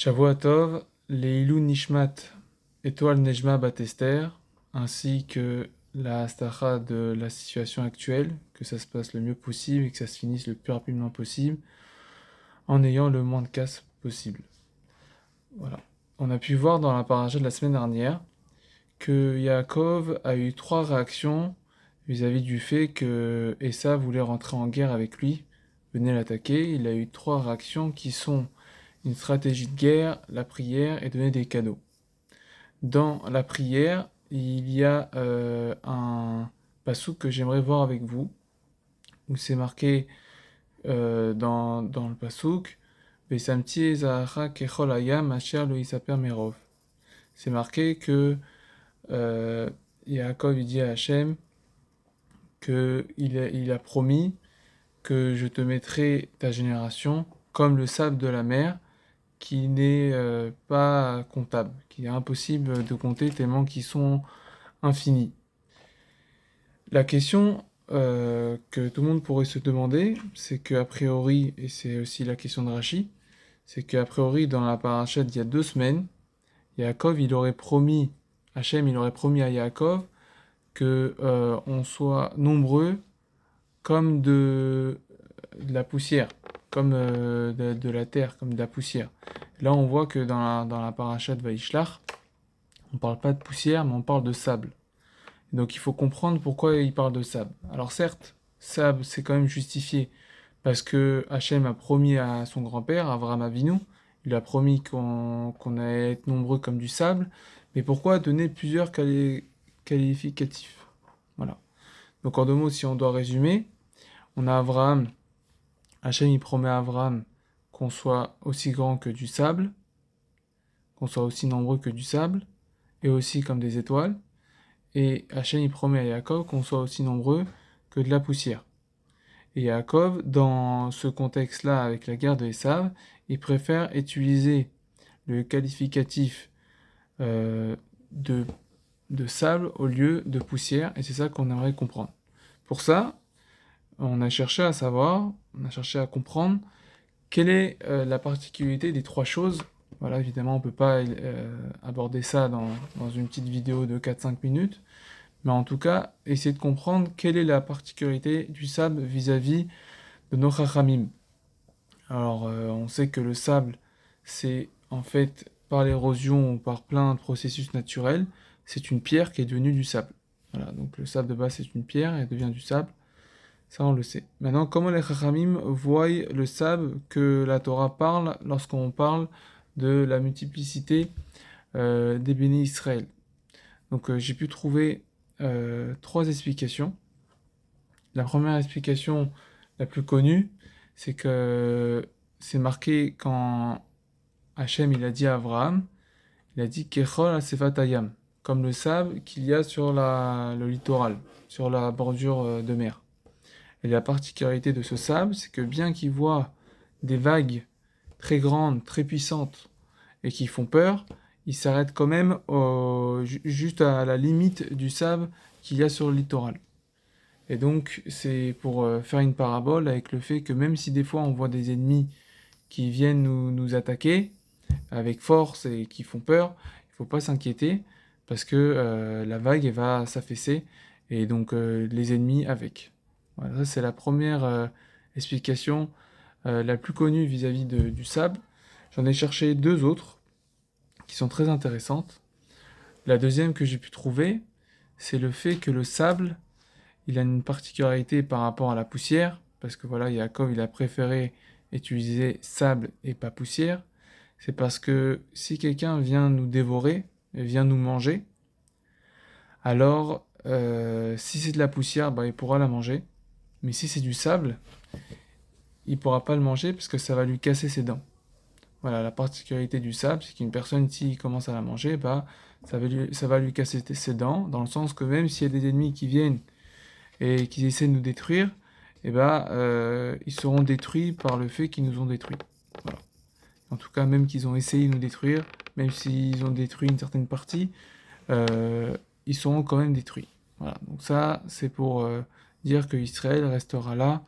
Shavua Tov, Leilou Nishmat, Étoile Nejma Batester, ainsi que la Astacha de la situation actuelle, que ça se passe le mieux possible et que ça se finisse le plus rapidement possible, en ayant le moins de casse possible. Voilà. On a pu voir dans la paracha de la semaine dernière que Yaakov a eu 3 réactions vis-à-vis du fait que Esav voulait rentrer en guerre avec lui, venait l'attaquer. Il a eu 3 réactions qui sont une stratégie de guerre, la prière et donner des cadeaux. Dans la prière, il y a un passouk que j'aimerais voir avec vous, où c'est marqué dans le passouk Besamti Zahara Kechol Hayam Asher Lo Yisaper Merov. C'est marqué que Yaakov dit à Hachem qu'il a promis que je te mettrai ta génération comme le sable de la mer, qui n'est pas comptable, qui est impossible de compter tellement qu'ils sont infinis. La question que tout le monde pourrait se demander, c'est qu'a priori, et c'est aussi la question de Rashi, c'est qu'a priori dans la parachute d'il y a 2 semaines, Yaakov Hachem il aurait promis à Yaakov que on soit nombreux comme de la poussière, comme de la terre, comme de la poussière. Là, on voit que dans la paracha de Vaishlach, on ne parle pas de poussière, mais on parle de sable. Donc il faut comprendre pourquoi il parle de sable. Alors certes, sable, c'est quand même justifié, parce que Hachem a promis à son grand-père, Avraham Avinu, il a promis qu'on allait être nombreux comme du sable, mais pourquoi donner plusieurs qualificatifs? Voilà. Donc en 2 mots, si on doit résumer, on a Avraham, Hachem il promet à Avraham qu'on soit aussi grand que du sable, qu'on soit aussi nombreux que du sable, et aussi comme des étoiles. Et Hachem il promet à Yaakov qu'on soit aussi nombreux que de la poussière. Et Yaakov, dans ce contexte-là, avec la guerre de Esav, il préfère utiliser le qualificatif euh, de, de sable au lieu de poussière, et c'est ça qu'on aimerait comprendre. Pour ça, on a cherché à savoir, on a cherché à comprendre quelle est la particularité des 3 choses. Voilà, évidemment, on ne peut pas aborder ça dans une petite vidéo de 4-5 minutes, mais en tout cas, essayer de comprendre quelle est la particularité du sable vis-à-vis de nos chachamim. Alors, on sait que le sable, c'est en fait par l'érosion ou par plein de processus naturels, c'est une pierre qui est devenue du sable. Voilà, donc le sable de base, c'est une pierre et elle devient du sable. Ça, on le sait. Maintenant, comment les Chachamim voient le sable que la Torah parle lorsqu'on parle de la multiplicité des bénis Israël? Donc, j'ai pu trouver 3 explications. La première explication, la plus connue, c'est que c'est marqué quand Hachem il a dit à Abraham, il a dit Kechol Asefatayam, comme le sable qu'il y a sur le littoral, sur la bordure de mer. Et la particularité de ce sable, c'est que bien qu'il voit des vagues très grandes, très puissantes et qui font peur, il s'arrête quand même juste à la limite du sable qu'il y a sur le littoral. Et donc, c'est pour faire une parabole avec le fait que même si des fois on voit des ennemis qui viennent nous attaquer avec force et qui font peur, il ne faut pas s'inquiéter parce que la vague elle va s'affaisser et donc les ennemis avec. Voilà, ça c'est la première explication la plus connue vis-à-vis du sable. J'en ai cherché 2 autres qui sont très intéressantes. La deuxième que j'ai pu trouver, c'est le fait que le sable, il a une particularité par rapport à la poussière, parce que voilà, Yaakov, il a préféré utiliser sable et pas poussière. C'est parce que si quelqu'un vient nous dévorer, vient nous manger, alors si c'est de la poussière, bah, il pourra la manger. Mais si c'est du sable, il pourra pas le manger parce que ça va lui casser ses dents. Voilà, la particularité du sable, c'est qu'une personne, s'il commence à la manger, bah, ça va lui casser ses dents, dans le sens que même s'il y a des ennemis qui viennent et qui essaient de nous détruire, eh ben, ils seront détruits par le fait qu'ils nous ont détruits. Voilà. En tout cas, même qu'ils ont essayé de nous détruire, même s'ils ont détruit une certaine partie, ils seront quand même détruits. Voilà. Donc ça, c'est pour dire que Israël restera là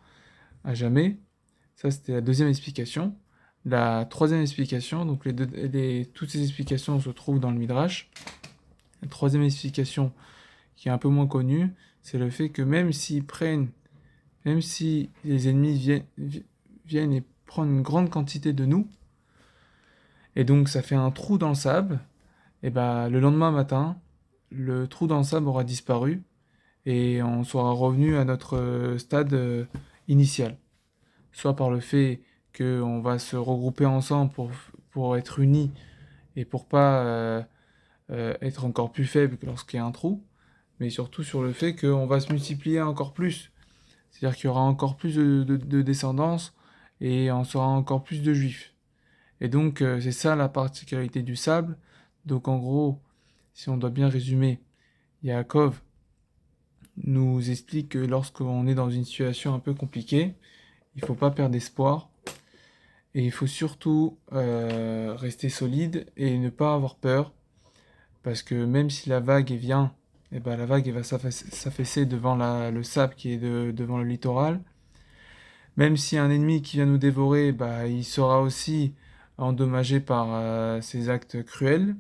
à jamais. Ça, c'était la deuxième explication. La troisième explication, donc toutes ces explications se trouvent dans le Midrash. La troisième explication, qui est un peu moins connue, c'est le fait que même si les ennemis viennent et prennent une grande quantité de nous, et donc ça fait un trou dans le sable, et bah le lendemain matin, le trou dans le sable aura disparu, et on sera revenu à notre stade initial. Soit par le fait qu'on va se regrouper ensemble pour être unis et pour pas être encore plus faible que lorsqu'il y a un trou, mais surtout sur le fait qu'on va se multiplier encore plus. C'est-à-dire qu'il y aura encore plus de descendance et on sera encore plus de juifs. Et donc c'est ça la particularité du sable. Donc en gros, si on doit bien résumer, Yaakov nous explique que lorsqu'on est dans une situation un peu compliquée, il ne faut pas perdre espoir et il faut surtout rester solide et ne pas avoir peur parce que même si la vague vient, eh ben, la vague va s'affaisser devant le sable qui est devant le littoral. Même si un ennemi qui vient nous dévorer, bah, il sera aussi endommagé par ses actes cruels.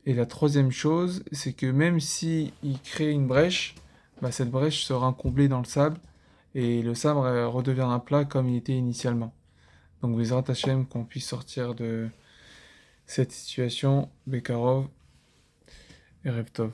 Et la troisième chose, c'est que même si il crée une brèche, bah, cette brèche sera comblée dans le sable et le sable redeviendra plat comme il était initialement. Donc Bezrat Hashem, qu'on puisse sortir de cette situation, Bekarov et Rev Tov.